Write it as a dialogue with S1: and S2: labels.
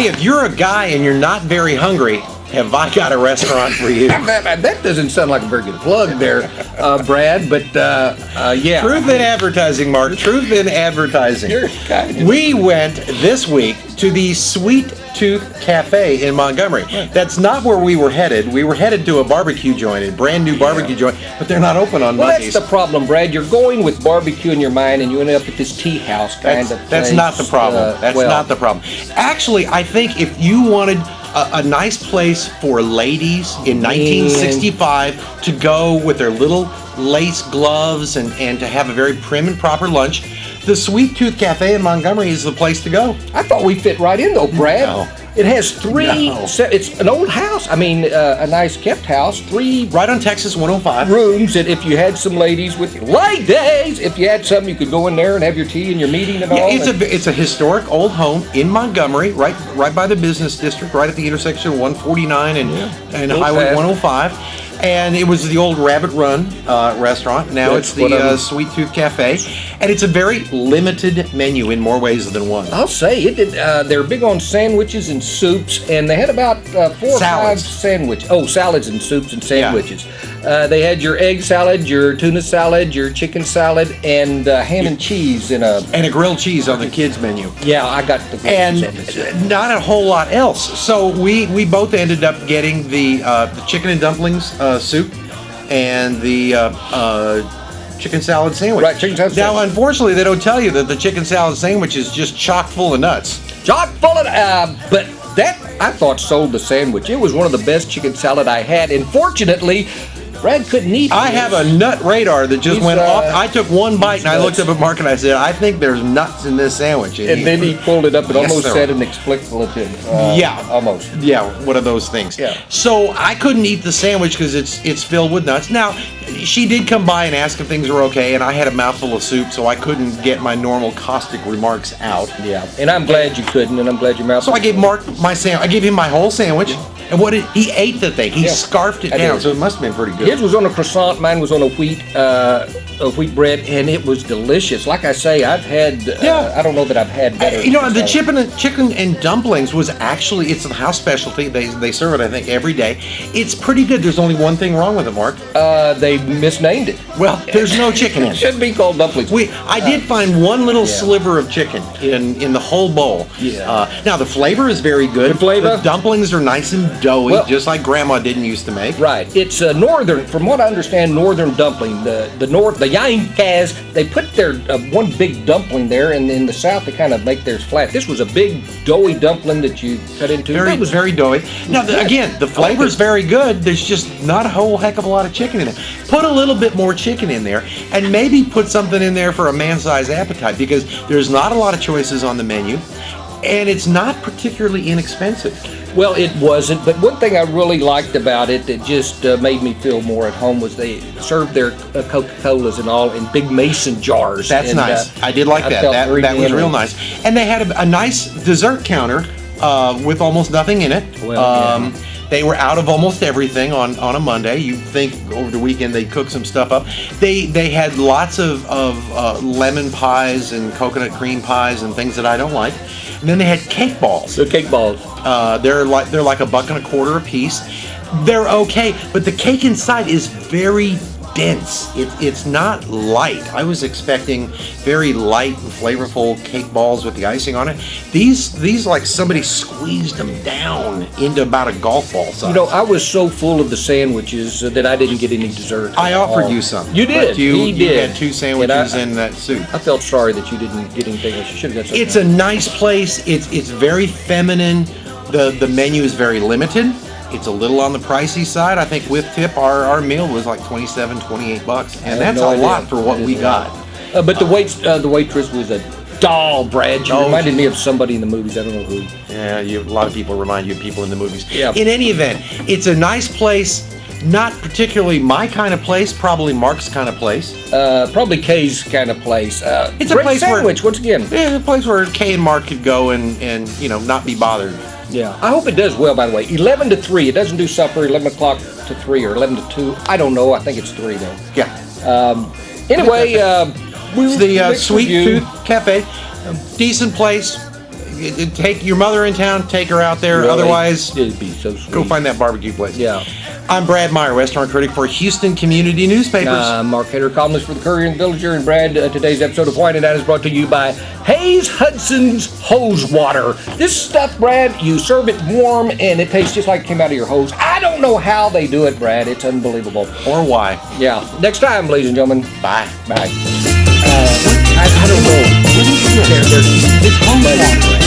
S1: Hey, if you're a guy and you're not very hungry, have I got a restaurant for you?
S2: That doesn't sound like a very good plug there, Brad, but yeah.
S1: Truth in advertising, Mark. Truth in advertising.
S2: You're kind.
S1: We went this week to the Sweet Tooth Cafe in Montgomery. That's not where we were headed. We were headed to a barbecue joint, a brand new barbecue joint, but they're not open on Mondays.
S2: That's the problem, Brad. You're going with barbecue in your mind, and you end up at this tea house kind of place.
S1: That's not the problem. That's not the problem. Actually, I think if you wanted a nice place for ladies in 1965 to go with their little lace gloves and to have a very prim and proper lunch, the Sweet Tooth Cafe in Montgomery is the place to go.
S2: I thought we fit right in, though, Brad.
S1: No.
S2: It has it's an old house. I mean, a nice kept house. 3
S1: right on Texas 105
S2: rooms. And if you had some ladies with you, ladies, if you had some, you could go in there and have your tea and your meeting and all.
S1: It's a historic old home in Montgomery, right by the business district, right at the intersection of 149 and Highway 105. And it was the old Rabbit Run restaurant. Now it's the Sweet Tooth Cafe. And it's a very limited menu in more ways than one.
S2: I'll say it. They're big on sandwiches and soups, and they had about 4 or 5 sandwiches. Oh, salads and soups and sandwiches. Yeah. They had your egg salad, your tuna salad, your chicken salad, and ham and cheese in a...
S1: And a grilled cheese on the kids' menu.
S2: Yeah, I got the grilled cheese.
S1: And not a whole lot else. So we both ended up getting the chicken and dumplings soup and the chicken salad sandwich.
S2: Right, chicken salad sandwich.
S1: Now, unfortunately, they don't tell you that the chicken salad sandwich is just chock full of nuts.
S2: Chock full of... but that, I thought, sold the sandwich. It was one of the best chicken salad I had. And fortunately, Brad couldn't eat it.
S1: I have a nut radar that just went off. I took one bite and I looked up at Mark and I said, I think there's nuts in this sandwich.
S2: And then he pulled it up and almost said an expletive. Almost.
S1: Yeah, one of those things.
S2: Yeah.
S1: So I couldn't eat the sandwich because it's filled with nuts. Now, she did come by and ask if things were okay, and I had a mouthful of soup, so I couldn't get my normal caustic remarks out.
S2: Yeah, and I'm glad you couldn't, and I'm glad your mouth.
S1: So I gave Mark my sandwich. I gave him my whole sandwich. And he ate the thing. He scarfed it down, so it must have been pretty good.
S2: His was on a croissant. Mine was on a wheat bread, and it was delicious. Like I say, I've had. I don't know that I've had better.
S1: The chicken and dumplings was actually, it's a house specialty. They serve it, I think, every day. It's pretty good. There's only one thing wrong with it, Mark.
S2: They misnamed it.
S1: Well, there's no chicken in it.
S2: It should be called dumplings.
S1: I did find one little sliver of chicken in the whole bowl.
S2: Yeah.
S1: Now the flavor is very good.
S2: Good flavor.
S1: The dumplings are nice and doughy, just like Grandma didn't used to make.
S2: Right. It's a northern, from what I understand, northern dumpling. The Yankees, they put their one big dumpling there, and in the South they kind of make theirs flat. This was a big doughy dumpling that you cut into.
S1: It was very doughy. Now again, the flavor is very good. There's just not a whole heck of a lot of chicken in it. Put a little bit more chicken in there, and maybe put something in there for a man-sized appetite, because there's not a lot of choices on the menu, and it's not particularly inexpensive.
S2: Well, it wasn't, but one thing I really liked about it that just made me feel more at home was they served their Coca-Colas and all in big mason jars.
S1: That's nice. I did like that. That was real nice. And they had a nice dessert counter with almost nothing in it.
S2: Well,
S1: They were out of almost everything on a Monday. You'd think over the weekend they'd cook some stuff up. They had lots of lemon pies and coconut cream pies and things that I don't like. And then they had cake balls.
S2: So cake balls.
S1: They're like $1.25 a piece. They're okay, but the cake inside is very dense. It's not light. I was expecting very light and flavorful cake balls with the icing on it. These like somebody squeezed them down into about a golf ball size.
S2: I was so full of the sandwiches that I didn't get any dessert.
S1: I offered you some.
S2: You did.
S1: You had 2 sandwiches in that soup.
S2: I felt sorry that you didn't get anything else. You should have got something.
S1: It's a nice place. It's very feminine. The menu is very limited. It's a little on the pricey side. I think with tip, our meal was like $27, $28, and that's a lot for what we got.
S2: But the waitress was a doll, Brad. She reminded me of somebody in the movies. I don't know who.
S1: Yeah, a lot of people remind you of people in the movies.
S2: Yeah.
S1: In any event, it's a nice place. Not particularly my kind of place. Probably Mark's kind of place.
S2: Probably Kay's kind of place.
S1: It's a place
S2: sandwich, once again.
S1: Yeah, a place where Kay and Mark could go and not be bothered.
S2: Yeah, I hope it does well, by the way. 11 to 3. It doesn't do supper, 11 o'clock to 3 or 11 to 2. I don't know. I think it's 3, though.
S1: Yeah.
S2: Anyway,
S1: it's the Sweet Tooth Cafe. Decent place. take your mother in town, take her out there.
S2: Really?
S1: Otherwise,
S2: It'd be so sweet.
S1: go find that barbecue place.
S2: Yeah.
S1: I'm Brad Meyer, restaurant critic for Houston Community Newspapers.
S2: Mark Hayter, columnist for the Courier and Villager. And Brad, today's episode of Wine and Dine is brought to you by Hayes Hudson's Hose Water. This stuff, Brad, you serve it warm and it tastes just like it came out of your hose. I don't know how they do it, Brad. It's unbelievable.
S1: Or why.
S2: Yeah. Next time, ladies and gentlemen.
S1: Bye.
S2: Bye. I don't know.
S1: What is this? It's home water.